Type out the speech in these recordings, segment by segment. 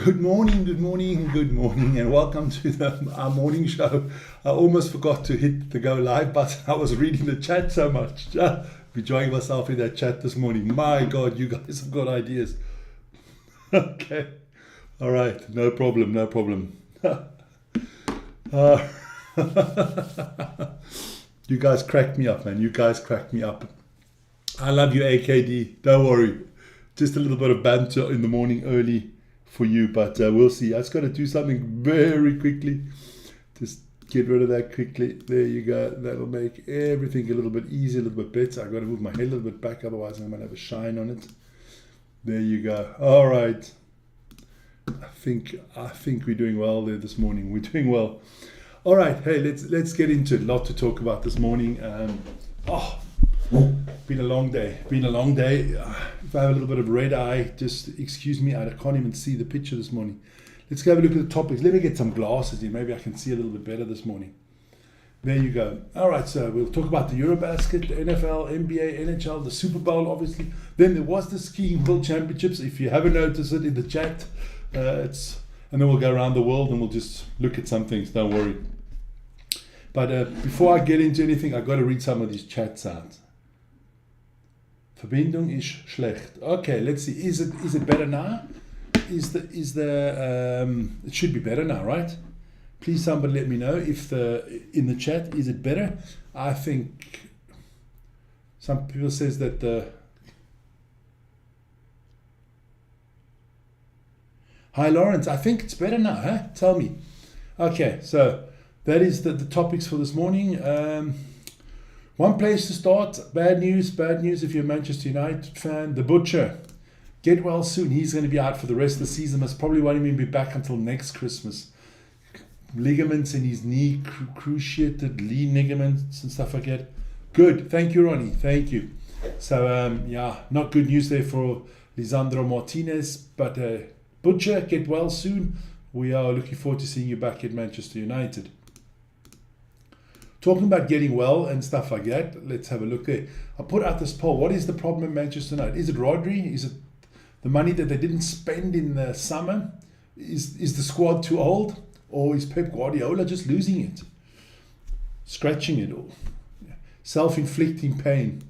Good morning, and welcome to our morning show. I almost forgot to hit the go live button. I was reading the chat so much. Enjoying myself in that chat this morning. My God, you guys have got ideas. Okay. All right. No problem. You guys cracked me up, man. You guys cracked me up. I love you, AKD. Don't worry. Just a little bit of banter in the morning early for you, but we'll see. I just got to do something very quickly. Just get rid of that quickly. There you go. That'll make everything a little bit easier, a little bit better. I've got to move my head a little bit back, otherwise I'm going to have a shine on it. There you go. All right. I think we're doing well there this morning. We're doing well. All right. Hey, let's get into it. A lot to talk about this morning. Been a long day. If I have a little bit of red eye, just excuse me. I can't even see the picture this morning. Let's go have a look at the topics. Let me get some glasses here. Maybe I can see a little bit better this morning. There you go. All right, so we'll talk about the Eurobasket, the NFL, NBA, NHL, the Super Bowl, obviously. Then there was the Skiing World Championships. If you haven't noticed it in the chat, and then we'll go around the world and we'll just look at some things. Don't worry. But before I get into anything, I've got to read some of these chats out. Verbindung ist schlecht. Okay, let's see. Is it better now? It should be better now, right? Please somebody let me know if in the chat, is it better? I think some people says that Hi Lawrence, I think it's better now, huh? Tell me. Okay, so that is the topics for this morning. One place to start. Bad news if you're a Manchester United fan. The Butcher, get well soon. He's going to be out for the rest of the season. Most probably won't even be back until next Christmas. Ligaments in his knee, cruciated knee ligaments and stuff like that. Good. Thank you, Ronnie. Thank you. So, not good news there for Lisandro Martinez. But Butcher, get well soon. We are looking forward to seeing you back at Manchester United. Talking about getting well and stuff like that, let's have a look there. I put out this poll. What is the problem in Manchester United? Is it Rodri? Is it the money that they didn't spend in the summer? Is the squad too old? Or is Pep Guardiola just losing it? Scratching it all. Self-inflicting pain.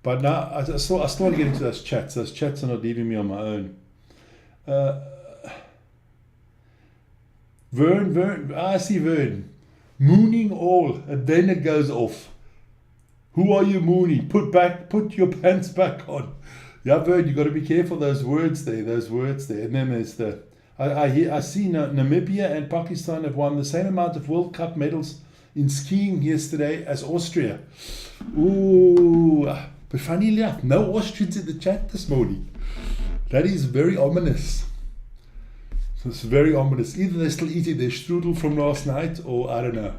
But now, I started getting to those chats. Those chats are not leaving me on my own. Vern. I see Vern. Mooning all, and then it goes off. Who are you mooning? Put your pants back on. Yeah, Vern, you got to be careful those words there. And then there's I see Namibia and Pakistan have won the same amount of World Cup medals in skiing yesterday as Austria. Ooh, but funny enough, no Austrians in the chat this morning. That is very ominous. So it's very ominous. Either they're still eating their strudel from last night, or I don't know.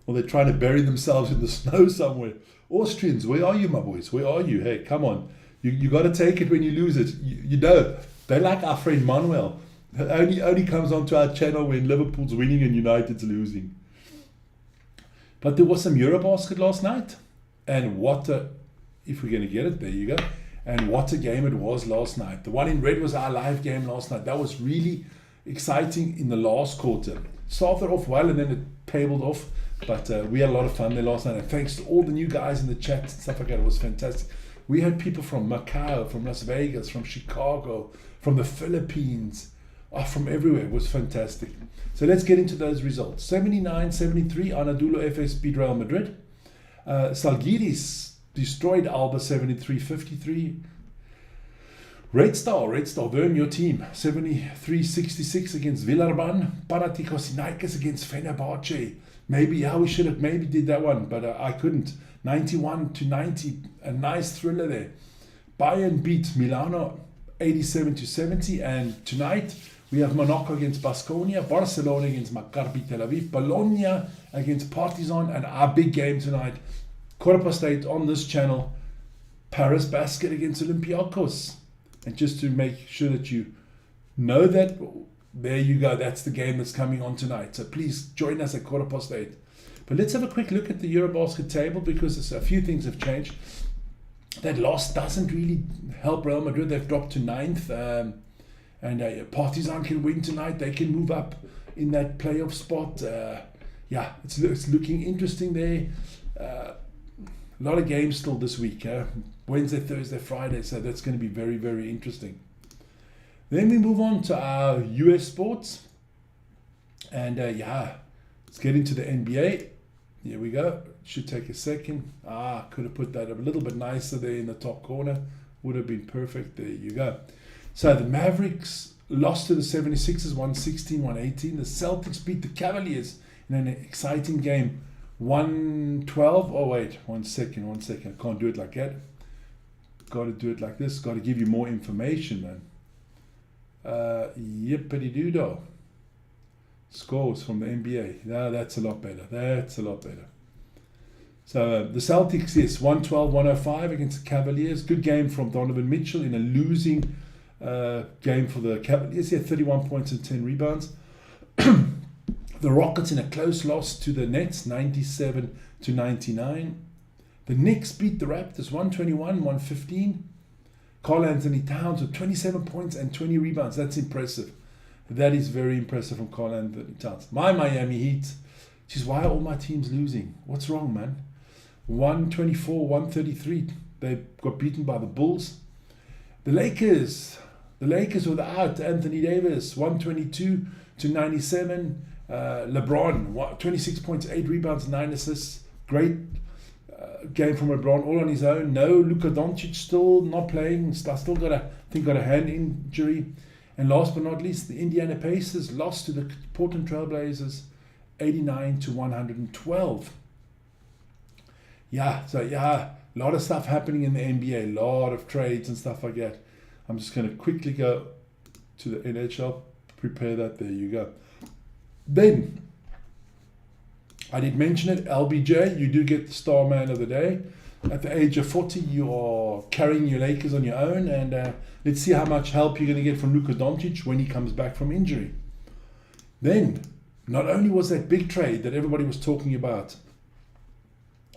Or they're trying to bury themselves in the snow somewhere. Austrians, where are you, my boys? Where are you? Hey, come on. You got to take it when you lose it. You know, they like our friend Manuel. Only comes onto our channel when Liverpool's winning and United's losing. But there was some Eurobasket last night. And if we're going to get it, there you go. And what a game it was last night. The one in red was our live game last night. That was really exciting in the last quarter. Started off well and then it tabled off. But we had a lot of fun there last night. And thanks to all the new guys in the chat and stuff like that. It was fantastic. We had people from Macau, from Las Vegas, from Chicago, from the Philippines, from everywhere. It was fantastic. So let's get into those results. 79-73, Anadolu Efes beat Real Madrid. Zalgiris destroyed Alba 73-53. Red Star, Vern, your team, 73-66 against Villarban. Panathinaikos against Fenerbahce. Maybe we did that one, but I couldn't. 91-90, a nice thriller there. Bayern beat Milano 87-70, and tonight we have Monaco against Baskonia, Barcelona against Maccabi Tel Aviv, Bologna against Partizan, and our big game tonight, quarter past 8 on this channel, Paris Basket against Olympiacos. And just to make sure that you know that, there you go, that's the game that's coming on tonight. So please join us at quarter past 8. But let's have a quick look at the Eurobasket table, because a few things have changed. That loss doesn't really help Real Madrid. They've dropped to 9th. And Partizan can win tonight. They can move up in that playoff spot. It's looking interesting there. A lot of games still this week. Wednesday, Thursday, Friday. So that's going to be very, very interesting. Then we move on to our US sports. And let's get into the NBA. Here we go. Should take a second. Could have put that a little bit nicer there in the top corner. Would have been perfect. There you go. So the Mavericks lost to the 76ers, 116-118. The Celtics beat the Cavaliers in an exciting game, 112. Oh, wait, one second. I can't do it like that. Got to do it like this. Got to give you more information, man. Yippity-doo-dah. Scores from the NBA. That's a lot better. So the Celtics, yes, 112-105 against the Cavaliers. Good game from Donovan Mitchell in a losing game for the Cavaliers. He had 31 points and 10 rebounds. The Rockets in a close loss to the Nets, 97-99. The Knicks beat the Raptors, 121-115. Karl Anthony Towns with 27 points and 20 rebounds. That's impressive. That is very impressive from Karl Anthony Towns. My Miami Heat. Jeez, why are all my teams losing? What's wrong, man? 124-133. They got beaten by the Bulls. The Lakers without Anthony Davis, 122-97. LeBron, 26 points, 8 rebounds, 9 assists. Great game from LeBron, all on his own. No, Luka Doncic still not playing. Still got a hand injury. And last but not least, the Indiana Pacers lost to the Portland Trailblazers, 89-112. A lot of stuff happening in the NBA, a lot of trades and stuff like that. I'm just going to quickly go to the NHL, prepare that. There you go. Then, I did mention it, LBJ, you do get the Star Man of the Day. At the age of 40, you are carrying your Lakers on your own, and let's see how much help you're going to get from Luka Doncic when he comes back from injury. Then, not only was that big trade that everybody was talking about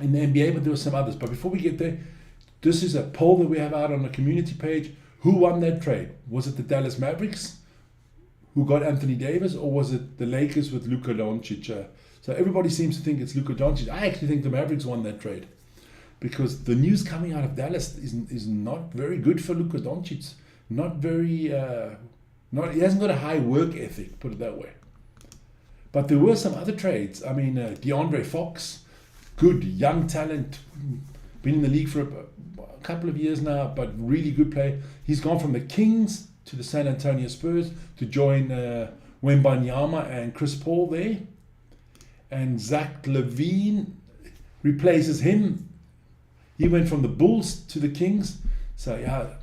in the NBA, but there were some others. But before we get there, this is a poll that we have out on the community page. Who won that trade? Was it the Dallas Mavericks, who got Anthony Davis, or was it the Lakers with Luka Doncic? So everybody seems to think it's Luka Doncic. I actually think the Mavericks won that trade, because the news coming out of Dallas is not very good for Luka Doncic. Not very, he hasn't got a high work ethic, put it that way. But there were some other trades. I mean, DeAndre Fox, good young talent, been in the league for a couple of years now, but really good player. He's gone from the Kings to the San Antonio Spurs to join Wembanyama and Chris Paul there. And Zach LaVine replaces him. He went from the Bulls to the Kings. So,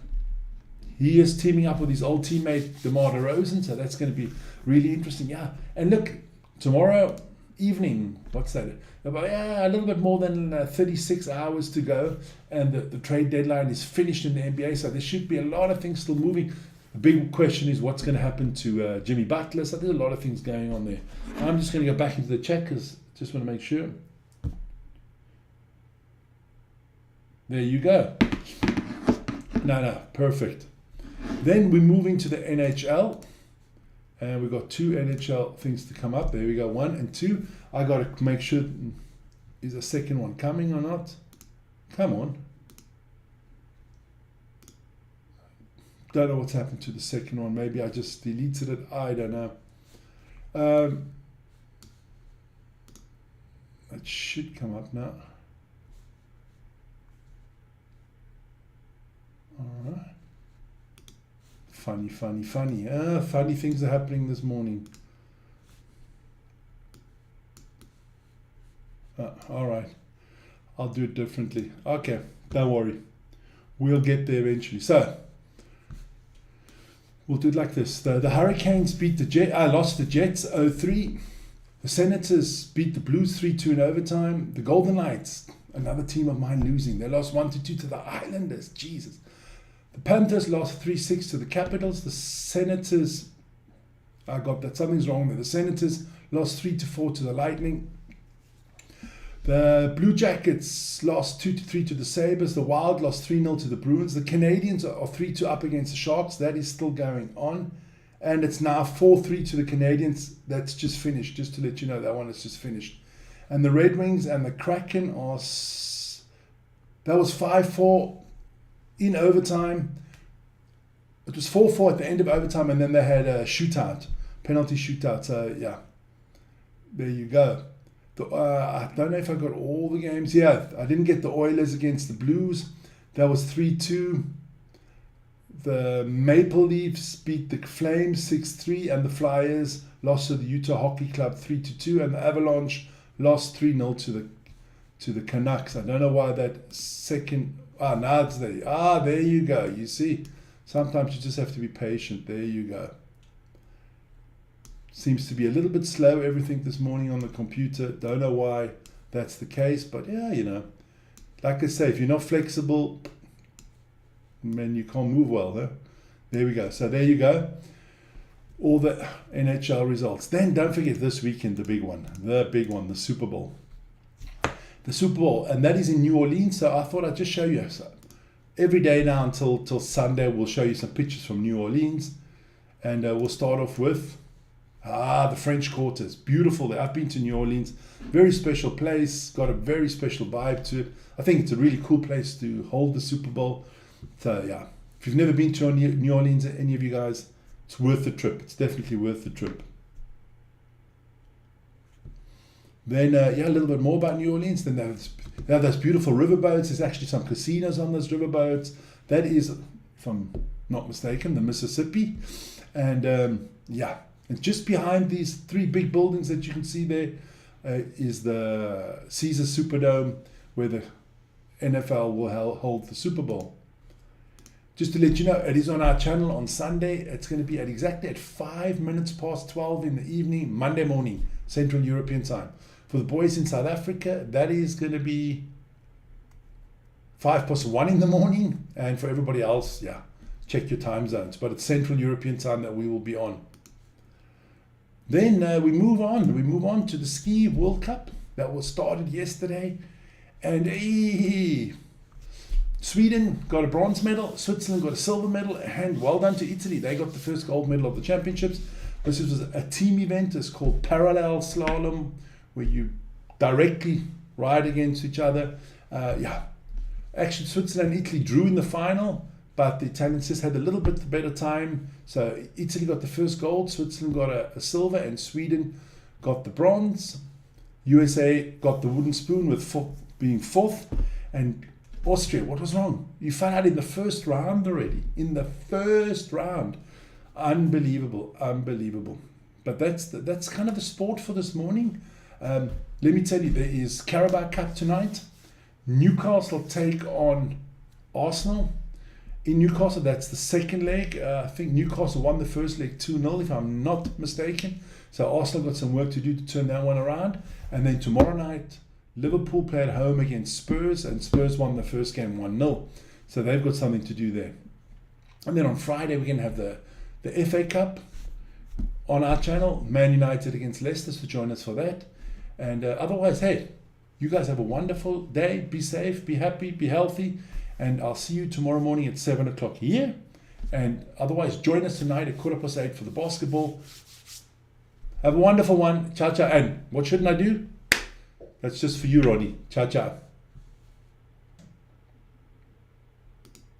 he is teaming up with his old teammate DeMar DeRozan. So, that's going to be really interesting. And look, tomorrow evening, what's that? About a little bit more than 36 hours to go. And the trade deadline is finished in the NBA. So, there should be a lot of things still moving. The big question is what's going to happen to Jimmy Butler. So, there's a lot of things going on there. I'm just going to go back into the chat because I just want to make sure. There you go. No, perfect. Then we move into the NHL. And we've got 2 NHL things to come up. There we go, 1 and 2. I got to make sure, is the second one coming or not? Come on. Don't know what's happened to the second one. Maybe I just deleted it. I don't know. It should come up now. Alright. Funny. Funny things are happening this morning. Alright. I'll do it differently. Okay, don't worry. We'll get there eventually. So, we'll do it like this. The Hurricanes beat lost the Jets 0-3. The Senators beat the Blues 3-2 in overtime. The Golden Knights, another team of mine, losing. They lost 1-2 to the Islanders. Jesus. The Panthers lost 3-6 to the Capitals. The Senators, I got that. Something's wrong there. The Senators lost 3-4 to the Lightning. The Blue Jackets lost 2-3 to the Sabres. The Wild lost 3-0 to the Bruins. The Canadians are 3-2 up against the Sharks. That is still going on. And it's now 4-3 to the Canadians. That's just finished, just to let you know. That one is just finished. And the Red Wings and the Kraken are... That was 5-4 in overtime. It was 4-4 at the end of overtime, and then they had a shootout, penalty shootout. So, yeah, there you go. I don't know if I got all the games. Yeah, I didn't get the Oilers against the Blues. That was 3-2. The Maple Leafs beat the Flames 6-3, and the Flyers lost to the Utah Hockey Club 3-2, and the Avalanche lost 3-0 to the Canucks. I don't know why that second... now it's there. There you go. You see, sometimes you just have to be patient. There you go. Seems to be a little bit slow, everything this morning on the computer. Don't know why that's the case, but yeah, you know. Like I say, if you're not flexible, then you can't move well, huh? There we go. So there you go. All the NHL results. Then don't forget this weekend, the big one, the Super Bowl. The Super Bowl, and that is in New Orleans. So I thought I'd just show you. So every day now until Sunday, we'll show you some pictures from New Orleans, and we'll start off with the French Quarters. Beautiful there. I've been to New Orleans. Very special place. Got a very special vibe to it. I think it's a really cool place to hold the Super Bowl. So yeah, if you've never been to New Orleans, any of you guys, it's worth the trip. It's definitely worth the trip. Then, a little bit more about New Orleans. Then they have those beautiful riverboats. There's actually some casinos on those riverboats. That is, if I'm not mistaken, the Mississippi. And, and just behind these three big buildings that you can see there is the Caesars Superdome, where the NFL will hold the Super Bowl. Just to let you know, it is on our channel on Sunday. It's going to be at 5 minutes past 12 in the evening, Monday morning, Central European time. For the boys in South Africa, that is going to be 1 in the morning. And for everybody else, check your time zones. But it's Central European time that we will be on. Then we move on. We move on to the Ski World Cup that was started yesterday. And Sweden got a bronze medal. Switzerland got a silver medal. And well done to Italy. They got the first gold medal of the championships. This was a team event. It's called parallel slalom, where you directly ride against each other. Actually, Switzerland and Italy drew in the final, but the Italians just had a little bit better time. So Italy got the first gold, Switzerland got a silver, and Sweden got the bronze. USA got the wooden spoon with being fourth. And Austria, what was wrong? You found out in the first round already. In the first round. Unbelievable. But that's kind of the sport for this morning. Let me tell you, there is Carabao Cup tonight. Newcastle take on Arsenal. In Newcastle, that's the second leg. I think Newcastle won the first leg 2-0, if I'm not mistaken. So Arsenal got some work to do to turn that one around. And then tomorrow night, Liverpool play at home against Spurs, and Spurs won the first game 1-0. So they've got something to do there. And then on Friday, we're going to have the FA Cup on our channel. Man United against Leicester, so join us for that. And otherwise, hey, you guys have a wonderful day. Be safe, be happy, be healthy. And I'll see you tomorrow morning at 7 o'clock here. And otherwise, join us tonight at 8:15 for the basketball. Have a wonderful one. Ciao, ciao. And what shouldn't I do? That's just for you, Ronnie. Ciao, ciao.